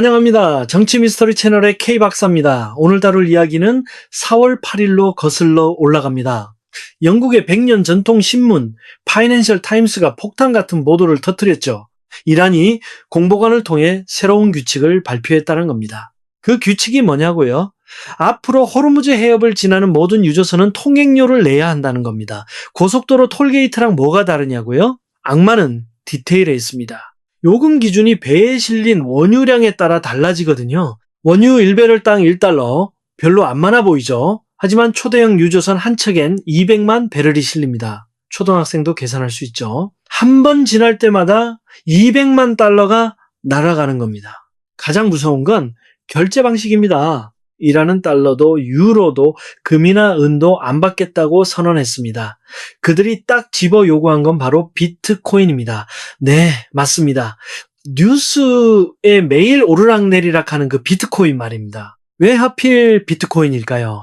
환영합니다. 정치 미스터리 채널의 K박사입니다. 오늘 다룰 이야기는 4월 8일로 거슬러 올라갑니다. 영국의 100년 전통 신문 파이낸셜 타임스가 폭탄 같은 보도를 터뜨렸죠. 이란이 공보관을 통해 새로운 규칙을 발표했다는 겁니다. 그 규칙이 뭐냐고요? 앞으로 호르무즈 해협을 지나는 모든 유조선은 통행료를 내야 한다는 겁니다. 고속도로 톨게이트랑 뭐가 다르냐고요? 악마는 디테일에 있습니다. 요금 기준이 배에 실린 원유량에 따라 달라지거든요. 원유 1배럴당 1달러, 별로 안 많아 보이죠? 하지만 초대형 유조선 한 척엔 200만 배럴이 실립니다. 초등학생도 계산할 수 있죠. 한 번 지날 때마다 200만 달러가 날아가는 겁니다. 가장 무서운 건 결제 방식입니다. 이라는 달러도 유로도 금이나 은도 안 받겠다고 선언했습니다. 그들이 딱 집어 요구한 건 바로 비트코인입니다. 네, 맞습니다. 뉴스에 매일 오르락내리락 하는 그 비트코인 말입니다. 왜 하필 비트코인일까요?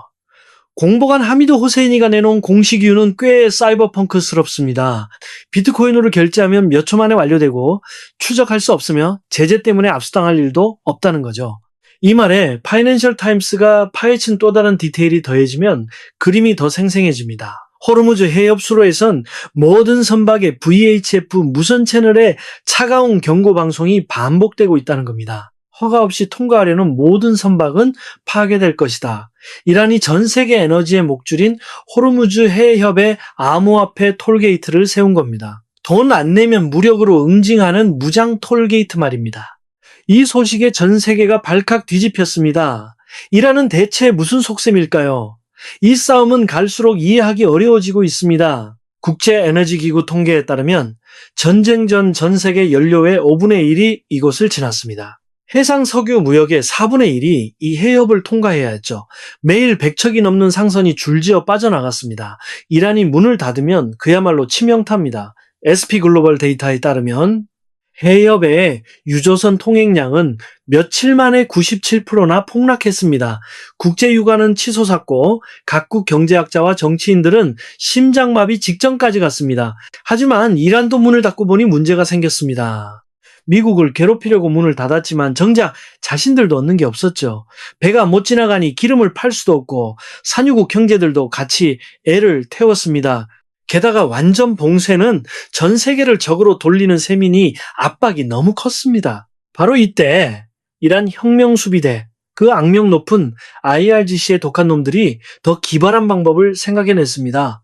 공보관 하미드 호세이니가 내놓은 공식 이유는 꽤 사이버펑크스럽습니다. 비트코인으로 결제하면 몇 초 만에 완료되고 추적할 수 없으며 제재 때문에 압수당할 일도 없다는 거죠. 이 말에 파이낸셜 타임스가 파헤친 또 다른 디테일이 더해지면 그림이 더 생생해집니다. 호르무즈 해협 수로에선 모든 선박의 VHF 무선 채널의 차가운 경고 방송이 반복되고 있다는 겁니다. 허가 없이 통과하려는 모든 선박은 파괴될 것이다. 이란이 전 세계 에너지의 목줄인 호르무즈 해협의 암호화폐 톨게이트를 세운 겁니다. 돈 안 내면 무력으로 응징하는 무장 톨게이트 말입니다. 이 소식에 전 세계가 발칵 뒤집혔습니다. 이란은 대체 무슨 속셈일까요? 이 싸움은 갈수록 이해하기 어려워지고 있습니다. 국제에너지기구 통계에 따르면 전쟁 전 전 세계 연료의 5분의 1이 이곳을 지났습니다. 해상 석유 무역의 4분의 1이 이 해협을 통과해야 했죠. 매일 100척이 넘는 상선이 줄지어 빠져나갔습니다. 이란이 문을 닫으면 그야말로 치명타입니다. SP글로벌 데이터에 따르면 해협의 유조선 통행량은 며칠 만에 97%나 폭락했습니다. 국제유가는 치솟았고 각국 경제학자와 정치인들은 심장마비 직전까지 갔습니다. 하지만 이란도 문을 닫고 보니 문제가 생겼습니다. 미국을 괴롭히려고 문을 닫았지만 정작 자신들도 얻는 게 없었죠. 배가 못 지나가니 기름을 팔 수도 없고 산유국 형제들도 같이 애를 태웠습니다. 게다가 완전 봉쇄는 전 세계를 적으로 돌리는 셈이니 압박이 너무 컸습니다. 바로 이때 이란 혁명수비대, 그 악명 높은 IRGC의 독한 놈들이 더 기발한 방법을 생각해냈습니다.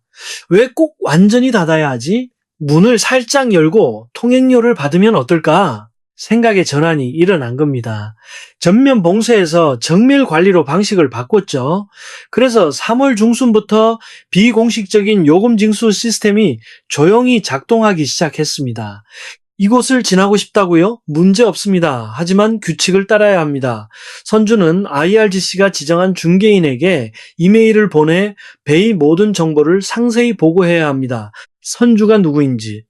왜 꼭 완전히 닫아야 하지? 문을 살짝 열고 통행료를 받으면 어떨까? 생각의 전환이 일어난 겁니다. 전면 봉쇄에서 정밀 관리로 방식을 바꿨죠. 그래서 3월 중순부터 비공식적인 요금 징수 시스템이 조용히 작동하기 시작했습니다. 이곳을 지나고 싶다고요? 문제 없습니다. 하지만 규칙을 따라야 합니다. 선주는 IRGC가 지정한 중개인에게 이메일을 보내 배의 모든 정보를 상세히 보고해야 합니다. 선주가 누구인지,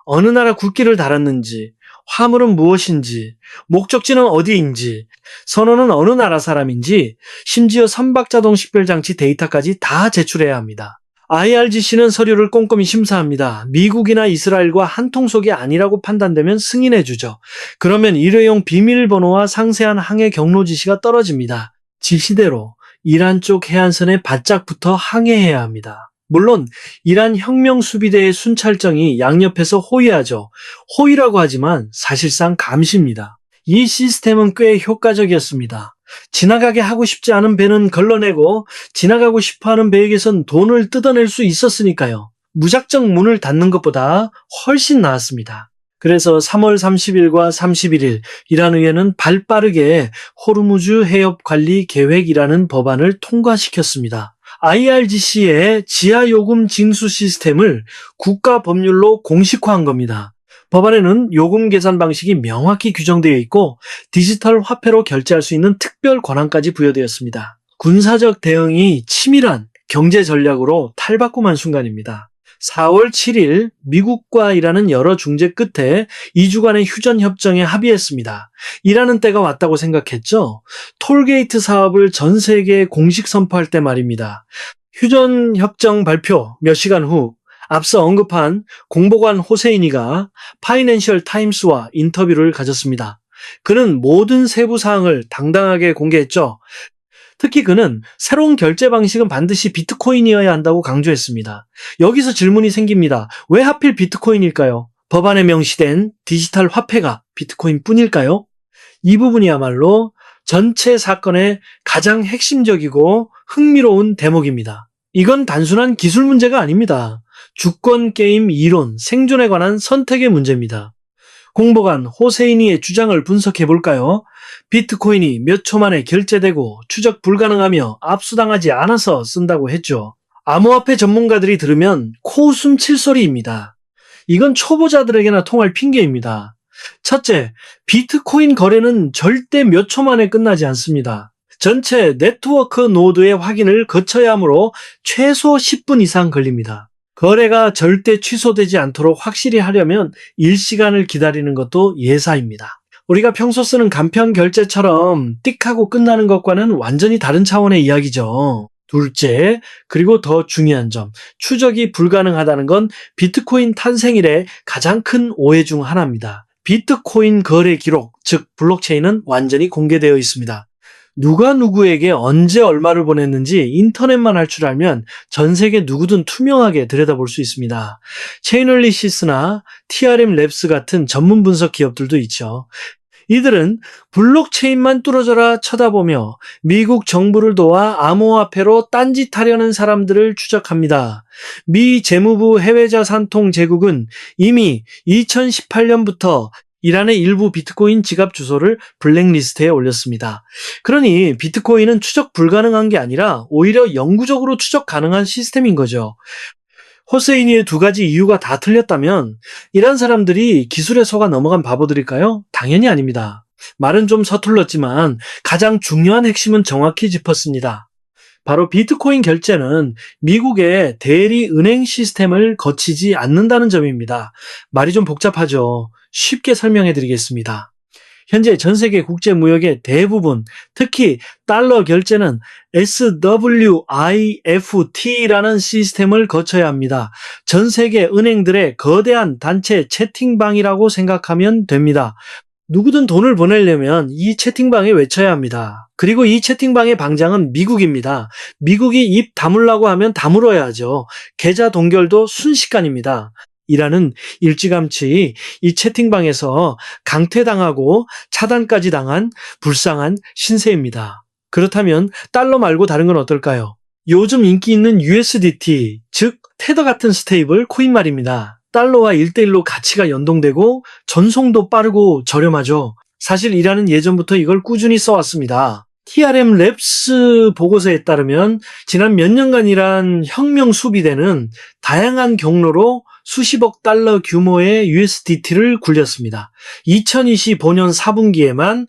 어느 나라 국기를 달았는지, 화물은 무엇인지, 목적지는 어디인지, 선원은 어느 나라 사람인지, 심지어 선박자동 식별장치 데이터까지 다 제출해야 합니다. IRGC는 서류를 꼼꼼히 심사합니다. 미국이나 이스라엘과 한 통속이 아니라고 판단되면 승인해주죠. 그러면 일회용 비밀번호와 상세한 항해 경로 지시가 떨어집니다. 지시대로 이란 쪽 해안선에 바짝 붙어 항해해야 합니다. 물론 이란 혁명수비대의 순찰정이 양옆에서 호위하죠. 호위라고 하지만 사실상 감시입니다. 이 시스템은 꽤 효과적이었습니다. 지나가게 하고 싶지 않은 배는 걸러내고 지나가고 싶어하는 배에게선 돈을 뜯어낼 수 있었으니까요. 무작정 문을 닫는 것보다 훨씬 나았습니다. 그래서 3월 30일과 31일 이란 의회는 발빠르게 호르무즈 해협 관리 계획이라는 법안을 통과시켰습니다. IRGC의 지하요금 징수 시스템을 국가 법률로 공식화한 겁니다. 법안에는 요금 계산 방식이 명확히 규정되어 있고 디지털 화폐로 결제할 수 있는 특별 권한까지 부여되었습니다. 군사적 대응이 치밀한 경제 전략으로 탈바꿈한 순간입니다. 4월 7일 미국과 이란은 여러 중재 끝에 2주간의 휴전 협정에 합의했습니다. 일하는 때가 왔다고 생각했죠. 톨게이트 사업을 전 세계에 공식 선포할 때 말입니다. 휴전 협정 발표 몇 시간 후 앞서 언급한 공보관 호세이니가 파이낸셜 타임스와 인터뷰를 가졌습니다. 그는 모든 세부 사항을 당당하게 공개했죠. 특히 그는 새로운 결제 방식은 반드시 비트코인이어야 한다고 강조했습니다. 여기서 질문이 생깁니다. 왜 하필 비트코인일까요? 법안에 명시된 디지털 화폐가 비트코인 뿐일까요? 이 부분이야말로 전체 사건의 가장 핵심적이고 흥미로운 대목입니다. 이건 단순한 기술 문제가 아닙니다. 주권 게임 이론, 생존에 관한 선택의 문제입니다. 공보관 호세이니의 주장을 분석해 볼까요? 비트코인이 몇 초 만에 결제되고 추적 불가능하며 압수당하지 않아서 쓴다고 했죠. 암호화폐 전문가들이 들으면 코웃음 칠 소리입니다. 이건 초보자들에게나 통할 핑계입니다. 첫째, 비트코인 거래는 절대 몇 초 만에 끝나지 않습니다. 전체 네트워크 노드의 확인을 거쳐야 하므로 최소 10분 이상 걸립니다. 거래가 절대 취소되지 않도록 확실히 하려면 일시간을 기다리는 것도 예사입니다. 우리가 평소 쓰는 간편 결제처럼 띡 하고 끝나는 것과는 완전히 다른 차원의 이야기죠. 둘째, 그리고 더 중요한 점, 추적이 불가능하다는 건 비트코인 탄생 이래 가장 큰 오해 중 하나입니다. 비트코인 거래 기록, 즉 블록체인은 완전히 공개되어 있습니다. 누가 누구에게 언제 얼마를 보냈는지 인터넷만 할 줄 알면 전 세계 누구든 투명하게 들여다볼 수 있습니다. 체이널리시스나 TRM 랩스 같은 전문 분석 기업들도 있죠. 이들은 블록체인만 뚫어져라 쳐다보며 미국 정부를 도와 암호화폐로 딴짓하려는 사람들을 추적합니다. 미 재무부 해외자산통 제국은 이미 2018년부터 이란의 일부 비트코인 지갑 주소를 블랙리스트에 올렸습니다. 그러니 비트코인은 추적 불가능한 게 아니라 오히려 영구적으로 추적 가능한 시스템인 거죠. 호세이니의 두 가지 이유가 다 틀렸다면 이란 사람들이 기술에 속아 넘어간 바보들일까요? 당연히 아닙니다. 말은 좀 서툴렀지만 가장 중요한 핵심은 정확히 짚었습니다. 바로 비트코인 결제는 미국의 대리 은행 시스템을 거치지 않는다는 점입니다. 말이 좀 복잡하죠. 쉽게 설명해 드리겠습니다. 현재 전 세계 국제 무역의 대부분, 특히 달러 결제는 SWIFT라는 시스템을 거쳐야 합니다. 전 세계 은행들의 거대한 단체 채팅방이라고 생각하면 됩니다. 누구든 돈을 보내려면 이 채팅방에 외쳐야 합니다. 그리고 이 채팅방의 방장은 미국입니다. 미국이 입 다물라고 하면 다물어야 하죠. 계좌 동결도 순식간입니다. 이라는 일찌감치 이 채팅방에서 강퇴당하고 차단까지 당한 불쌍한 신세입니다. 그렇다면 달러 말고 다른 건 어떨까요? 요즘 인기 있는 USDT, 즉 테더 같은 스테이블 코인 말입니다. 달러와 1대1로 가치가 연동되고 전송도 빠르고 저렴하죠. 사실 이란은 예전부터 이걸 꾸준히 써왔습니다. TRM 랩스 보고서에 따르면 지난 몇 년간 이란 혁명 수비대는 다양한 경로로 수십억 달러 규모의 USDT를 굴렸습니다. 2025년 4분기에만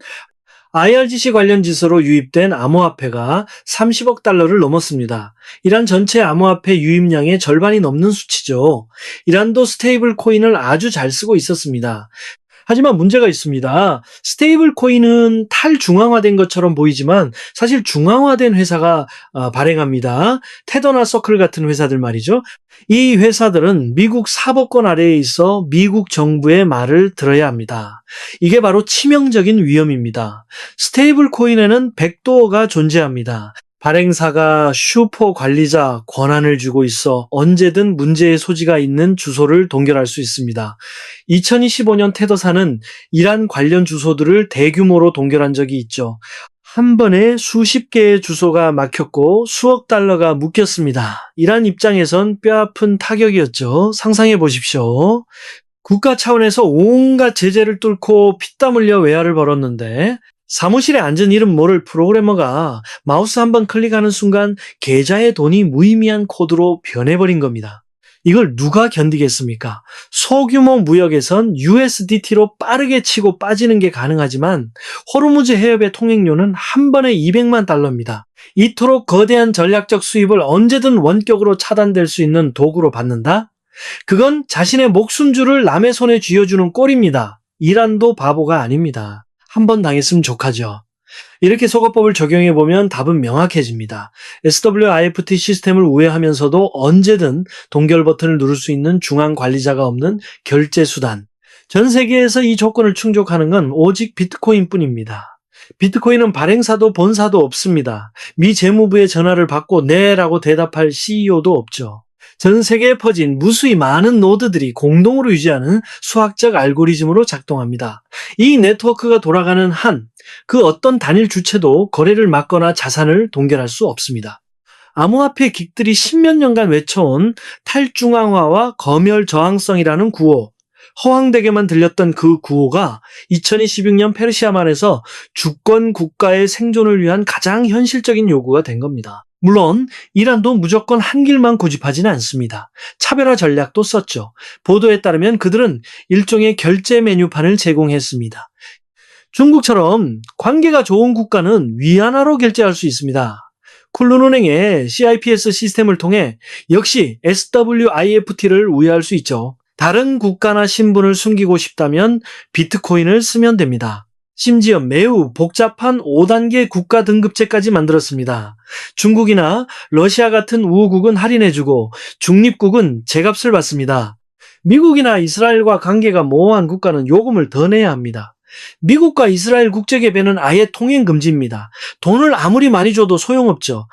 IRGC 관련 지수로 유입된 암호화폐가 30억 달러를 넘었습니다. 이란 전체 암호화폐 유입량의 절반이 넘는 수치죠. 이란도 스테이블 코인을 아주 잘 쓰고 있었습니다. 하지만 문제가 있습니다. 스테이블 코인은 탈중앙화된 것처럼 보이지만 사실 중앙화된 회사가 발행합니다. 테더나 서클 같은 회사들 말이죠. 이 회사들은 미국 사법권 아래에 있어 미국 정부의 말을 들어야 합니다. 이게 바로 치명적인 위험입니다. 스테이블 코인에는 백도어가 존재합니다. 발행사가 슈퍼 관리자 권한을 주고 있어 언제든 문제의 소지가 있는 주소를 동결할 수 있습니다. 2025년 테더사는 이란 관련 주소들을 대규모로 동결한 적이 있죠. 한 번에 수십 개의 주소가 막혔고 수억 달러가 묶였습니다. 이란 입장에선 뼈아픈 타격이었죠. 상상해 보십시오. 국가 차원에서 온갖 제재를 뚫고 피땀 흘려 외화를 벌었는데 사무실에 앉은 이름 모를 프로그래머가 마우스 한번 클릭하는 순간 계좌의 돈이 무의미한 코드로 변해버린 겁니다. 이걸 누가 견디겠습니까? 소규모 무역에선 USDT로 빠르게 치고 빠지는 게 가능하지만 호르무즈 해협의 통행료는 한 번에 200만 달러입니다. 이토록 거대한 전략적 수입을 언제든 원격으로 차단될 수 있는 도구로 받는다? 그건 자신의 목숨줄을 남의 손에 쥐어주는 꼴입니다. 이란도 바보가 아닙니다. 한 번 당했으면 족하죠. 이렇게 소거법을 적용해보면 답은 명확해집니다. SWIFT 시스템을 우회하면서도 언제든 동결 버튼을 누를 수 있는 중앙 관리자가 없는 결제 수단. 전 세계에서 이 조건을 충족하는 건 오직 비트코인뿐입니다. 비트코인은 발행사도 본사도 없습니다. 미 재무부의 전화를 받고 네라고 대답할 CEO도 없죠. 전 세계에 퍼진 무수히 많은 노드들이 공동으로 유지하는 수학적 알고리즘으로 작동합니다. 이 네트워크가 돌아가는 한, 그 어떤 단일 주체도 거래를 막거나 자산을 동결할 수 없습니다. 암호화폐 긱들이 십몇 년간 외쳐온 탈중앙화와 검열 저항성이라는 구호, 허황되게만 들렸던 그 구호가 2026년 페르시아만에서 주권 국가의 생존을 위한 가장 현실적인 요구가 된 겁니다. 물론 이란도 무조건 한 길만 고집하지는 않습니다. 차별화 전략도 썼죠. 보도에 따르면 그들은 일종의 결제 메뉴판을 제공했습니다. 중국처럼 관계가 좋은 국가는 위안화로 결제할 수 있습니다. 쿨룬은행의 CIPS 시스템을 통해 역시 SWIFT를 우회할 수 있죠. 다른 국가나 신분을 숨기고 싶다면 비트코인을 쓰면 됩니다. 심지어 매우 복잡한 5단계 국가 등급제까지 만들었습니다. 중국이나 러시아 같은 우호국은 할인해주고 중립국은 제값을 받습니다. 미국이나 이스라엘과 관계가 모호한 국가는 요금을 더 내야 합니다. 미국과 이스라엘 국제개변은 아예 통행 금지입니다. 돈을 아무리 많이 줘도 소용없죠.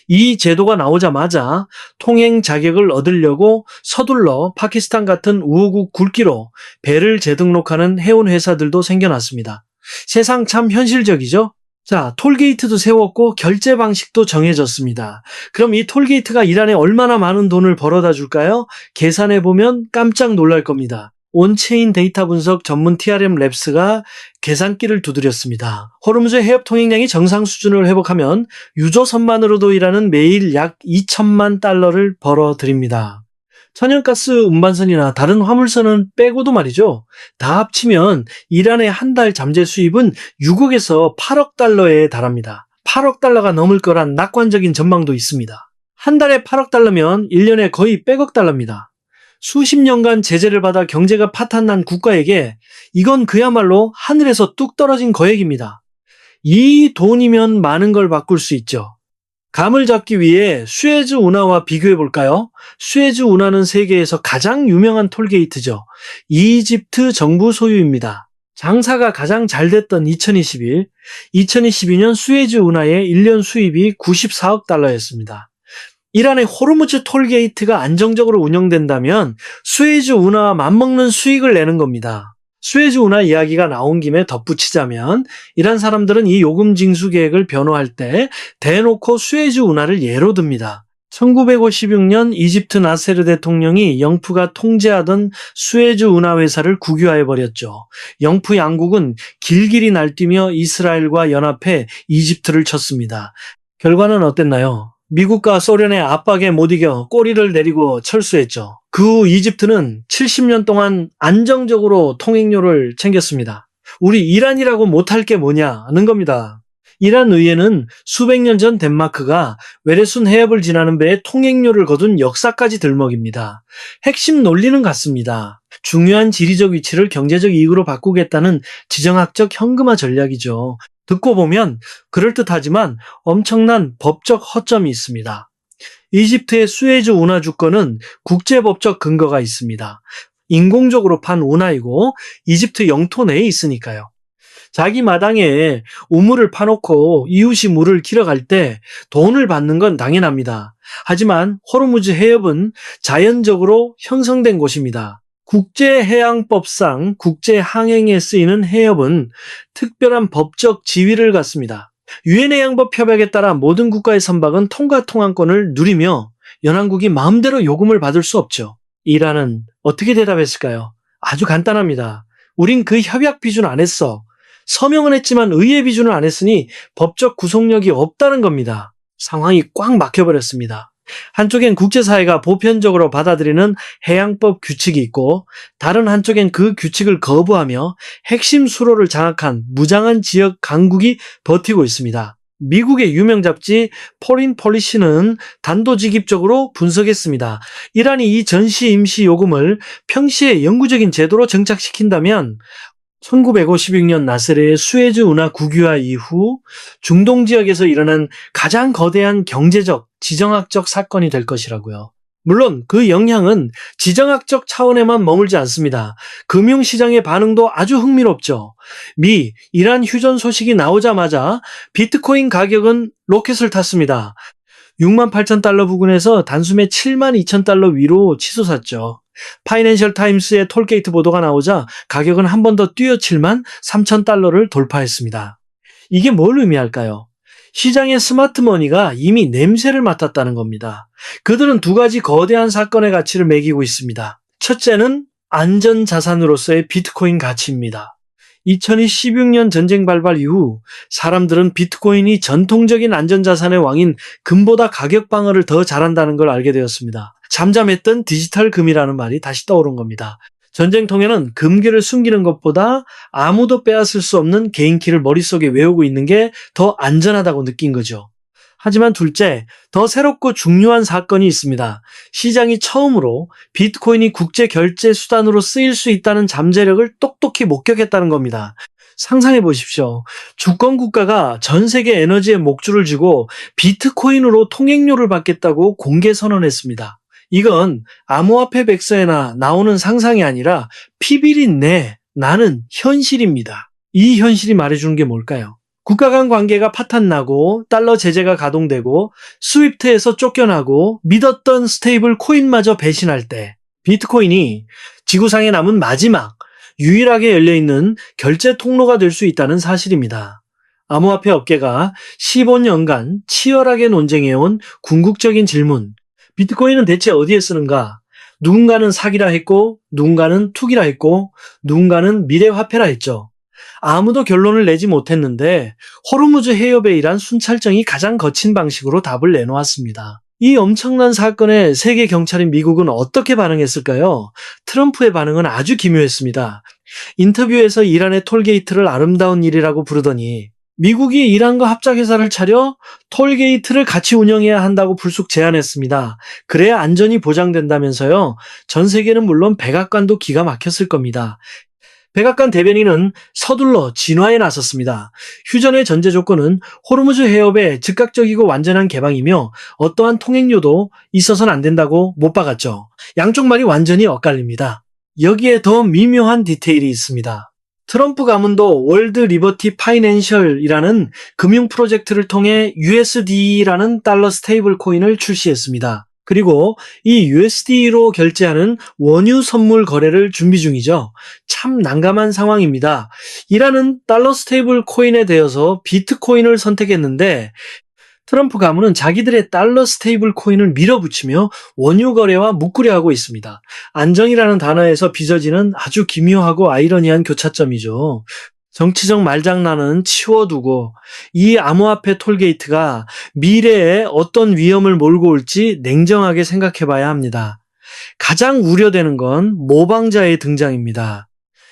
이 제도가 나오자마자 통행 자격을 얻으려고 서둘러 파키스탄 같은 우호국 굵기로 배를 재등록하는 해운 회사들도 생겨났습니다. 세상 참 현실적이죠? 자, 톨게이트도 세웠고 결제 방식도 정해졌습니다. 그럼 이 톨게이트가 이란에 얼마나 많은 돈을 벌어다 줄까요? 계산해보면 깜짝 놀랄 겁니다. 온체인 데이터 분석 전문 TRM 랩스가 계산기를 두드렸습니다. 호르무즈 해협 통행량이 정상 수준을 회복하면 유조선만으로도 이란은 매일 약 2천만 달러를 벌어들입니다. 천연가스 운반선이나 다른 화물선은 빼고도 말이죠. 다 합치면 이란의 한 달 잠재 수입은 6억에서 8억 달러에 달합니다. 8억 달러가 넘을 거란 낙관적인 전망도 있습니다. 한 달에 8억 달러면 1년에 거의 100억 달러입니다. 수십 년간 제재를 받아 경제가 파탄난 국가에게 이건 그야말로 하늘에서 뚝 떨어진 거액입니다. 이 돈이면 많은 걸 바꿀 수 있죠. 감을 잡기 위해 수에즈 운하와 비교해 볼까요? 수에즈 운하는 세계에서 가장 유명한 톨게이트죠. 이집트 정부 소유입니다. 장사가 가장 잘 됐던 2022년 수에즈 운하의 1년 수입이 94억 달러였습니다. 이란의 호르무즈 톨게이트가 안정적으로 운영된다면 수에즈 운하와 맞먹는 수익을 내는 겁니다. 수에즈 운하 이야기가 나온 김에 덧붙이자면 이란 사람들은 이 요금 징수 계획을 변호할 때 대놓고 수에즈 운하를 예로 듭니다. 1956년 이집트 나세르 대통령이 영프가 통제하던 수에즈 운하 회사를 국유화해버렸죠. 영프 양국은 길길이 날뛰며 이스라엘과 연합해 이집트를 쳤습니다. 결과는 어땠나요? 미국과 소련의 압박에 못 이겨 꼬리를 내리고 철수했죠. 그 후 이집트는 70년 동안 안정적으로 통행료를 챙겼습니다. 우리 이란이라고 못할 게 뭐냐는 겁니다. 이란 의회는 수백 년 전 덴마크가 외래순 해협을 지나는 배에 통행료를 거둔 역사까지 들먹입니다. 핵심 논리는 같습니다. 중요한 지리적 위치를 경제적 이익으로 바꾸겠다는 지정학적 현금화 전략이죠. 듣고 보면 그럴듯하지만 엄청난 법적 허점이 있습니다. 이집트의 수에즈 운하 주권은 국제법적 근거가 있습니다. 인공적으로 판 운하이고 이집트 영토 내에 있으니까요. 자기 마당에 우물을 파놓고 이웃이 물을 길어갈 때 돈을 받는 건 당연합니다. 하지만 호르무즈 해협은 자연적으로 형성된 곳입니다. 국제해양법상 국제항행에 쓰이는 해협은 특별한 법적 지위를 갖습니다. 유엔해양법 협약에 따라 모든 국가의 선박은 통과 통항권을 누리며 연안국이 마음대로 요금을 받을 수 없죠. 이란은 어떻게 대답했을까요? 아주 간단합니다. 우린 그 협약 비준 안 했어. 서명은 했지만 의회 비준을 안 했으니 법적 구속력이 없다는 겁니다. 상황이 꽉 막혀버렸습니다. 한쪽엔 국제사회가 보편적으로 받아들이는 해양법 규칙이 있고 다른 한쪽엔 그 규칙을 거부하며 핵심 수로를 장악한 무장한 지역 강국이 버티고 있습니다. 미국의 유명 잡지 포린 폴리시는 단도직입적으로 분석했습니다. 이란이 이 전시 임시 요금을 평시에 영구적인 제도로 정착시킨다면 1956년 나세르의 수에즈 운하 국유화 이후 중동 지역에서 일어난 가장 거대한 경제적, 지정학적 사건이 될 것이라고요. 물론 그 영향은 지정학적 차원에만 머물지 않습니다. 금융시장의 반응도 아주 흥미롭죠. 미, 이란 휴전 소식이 나오자마자 비트코인 가격은 로켓을 탔습니다. 68,000달러 부근에서 단숨에 72,000달러 위로 치솟았죠. 파이낸셜 타임스의 톨게이트 보도가 나오자 가격은 한 번 더 뛰어 73,000달러를 돌파했습니다. 이게 뭘 의미할까요? 시장의 스마트머니가 이미 냄새를 맡았다는 겁니다. 그들은 두 가지 거대한 사건의 가치를 매기고 있습니다. 첫째는 안전자산으로서의 비트코인 가치입니다. 2016년 전쟁 발발 이후 사람들은 비트코인이 전통적인 안전자산의 왕인 금보다 가격 방어를 더 잘한다는 걸 알게 되었습니다. 잠잠했던 디지털 금이라는 말이 다시 떠오른 겁니다. 전쟁통에는 금괴를 숨기는 것보다 아무도 빼앗을 수 없는 개인키를 머릿속에 외우고 있는 게 더 안전하다고 느낀 거죠. 하지만 둘째, 더 새롭고 중요한 사건이 있습니다. 시장이 처음으로 비트코인이 국제 결제 수단으로 쓰일 수 있다는 잠재력을 똑똑히 목격했다는 겁니다. 상상해 보십시오. 주권 국가가 전 세계 에너지에 목줄을 쥐고 비트코인으로 통행료를 받겠다고 공개 선언했습니다. 이건 암호화폐 백서에나 나오는 상상이 아니라 피비린내 나는 현실입니다. 이 현실이 말해주는 게 뭘까요? 국가 간 관계가 파탄나고 달러 제재가 가동되고 스위프트에서 쫓겨나고 믿었던 스테이블 코인마저 배신할 때 비트코인이 지구상에 남은 마지막 유일하게 열려있는 결제 통로가 될 수 있다는 사실입니다. 암호화폐 업계가 15년간 치열하게 논쟁해온 궁극적인 질문, 비트코인은 대체 어디에 쓰는가? 누군가는 사기라 했고, 누군가는 투기라 했고, 누군가는 미래화폐라 했죠. 아무도 결론을 내지 못했는데 호르무즈 해협에 일한 순찰정이 가장 거친 방식으로 답을 내놓았습니다. 이 엄청난 사건에 세계 경찰인 미국은 어떻게 반응했을까요? 트럼프의 반응은 아주 기묘했습니다. 인터뷰에서 이란의 톨게이트를 아름다운 일이라고 부르더니 미국이 이란과 합작회사를 차려 톨게이트를 같이 운영해야 한다고 불쑥 제안했습니다. 그래야 안전이 보장된다면서요. 전 세계는 물론 백악관도 기가 막혔을 겁니다. 백악관 대변인은 서둘러 진화에 나섰습니다. 휴전의 전제 조건은 호르무즈 해협의 즉각적이고 완전한 개방이며 어떠한 통행료도 있어서는 안 된다고 못 박았죠. 양쪽 말이 완전히 엇갈립니다. 여기에 더 미묘한 디테일이 있습니다. 트럼프 가문도 월드 리버티 파이낸셜이라는 금융 프로젝트를 통해 USD라는 달러 스테이블 코인을 출시했습니다. 그리고 이 USD로 결제하는 원유 선물 거래를 준비 중이죠. 참 난감한 상황입니다. 이라는 달러 스테이블 코인에 대해서 비트코인을 선택했는데 트럼프 가문은 자기들의 달러 스테이블 코인을 밀어붙이며 원유 거래와 묶으려 하고 있습니다. 안정이라는 단어에서 빚어지는 아주 기묘하고 아이러니한 교차점이죠. 정치적 말장난은 치워두고 이 암호화폐 톨게이트가 미래에 어떤 위험을 몰고 올지 냉정하게 생각해 봐야 합니다. 가장 우려되는 건 모방자의 등장입니다.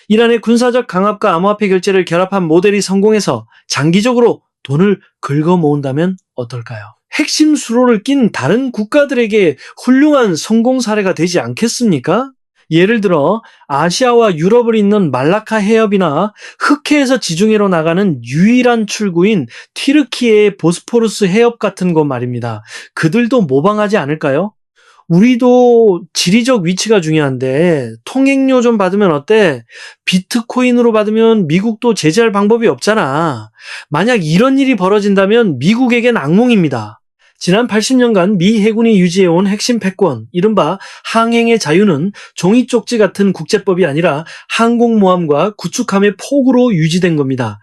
이란의 군사적 강압과 암호화폐 결제를 결합한 모델이 성공해서 장기적으로 돈을 긁어 모은다면 어떨까요? 핵심 수로를 낀 다른 국가들에게 훌륭한 성공 사례가 되지 않겠습니까? 예를 들어 아시아와 유럽을 잇는 말라카 해협이나 흑해에서 지중해로 나가는 유일한 출구인 튀르키예의 보스포루스 해협 같은 곳 말입니다. 그들도 모방하지 않을까요? 우리도 지리적 위치가 중요한데 통행료 좀 받으면 어때? 비트코인으로 받으면 미국도 제재할 방법이 없잖아. 만약 이런 일이 벌어진다면 미국에겐 악몽입니다. 지난 80년간 미 해군이 유지해온 핵심 패권, 이른바 항행의 자유는 종이 쪽지 같은 국제법이 아니라 항공모함과 구축함의 폭으로 유지된 겁니다.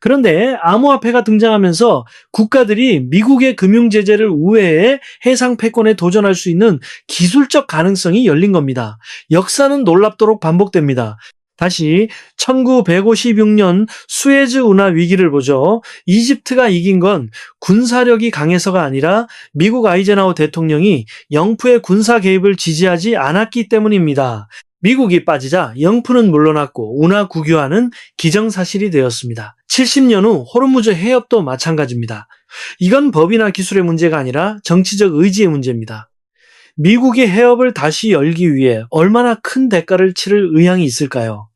그런데 암호화폐가 등장하면서 국가들이 미국의 금융제재를 우회해 해상 패권에 도전할 수 있는 기술적 가능성이 열린 겁니다. 역사는 놀랍도록 반복됩니다. 다시 1956년 수에즈 운하 위기를 보죠. 이집트가 이긴 건 군사력이 강해서가 아니라 미국 아이젠하워 대통령이 영프의 군사 개입을 지지하지 않았기 때문입니다. 미국이 빠지자 영프는 물러났고 운하 국유화는 기정사실이 되었습니다. 70년 후 호르무즈 해협도 마찬가지입니다. 이건 법이나 기술의 문제가 아니라 정치적 의지의 문제입니다. 미국이 해협을 다시 열기 위해 얼마나 큰 대가를 치를 의향이 있을까요?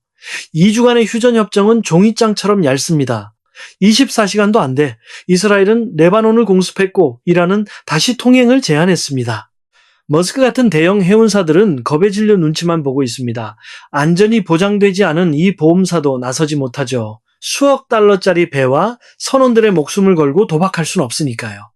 2주간의 휴전협정은 종이장처럼 얇습니다. 24시간도 안 돼. 이스라엘은 레바논을 공습했고 이란은 다시 통행을 제한했습니다. 머스크 같은 대형 해운사들은 겁에 질려 눈치만 보고 있습니다. 안전이 보장되지 않은 이 보험사도 나서지 못하죠. 수억 달러짜리 배와 선원들의 목숨을 걸고 도박할 순 없으니까요.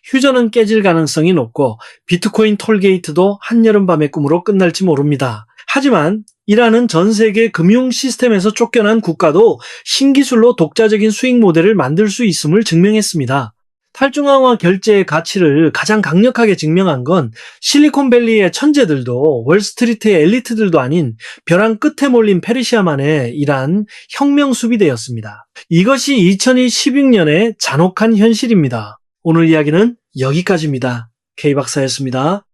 휴전은 깨질 가능성이 높고 비트코인 톨게이트도 한여름밤의 꿈으로 끝날지 모릅니다. 하지만 이라는 전 세계 금융 시스템에서 쫓겨난 국가도 신기술로 독자적인 수익 모델을 만들 수 있음을 증명했습니다. 탈중앙화 결제의 가치를 가장 강력하게 증명한 건 실리콘밸리의 천재들도 월스트리트의 엘리트들도 아닌 벼랑 끝에 몰린 페르시아만의 이란 혁명 수비대였습니다. 이것이 2016년의 잔혹한 현실입니다. 오늘 이야기는 여기까지입니다. K박사였습니다.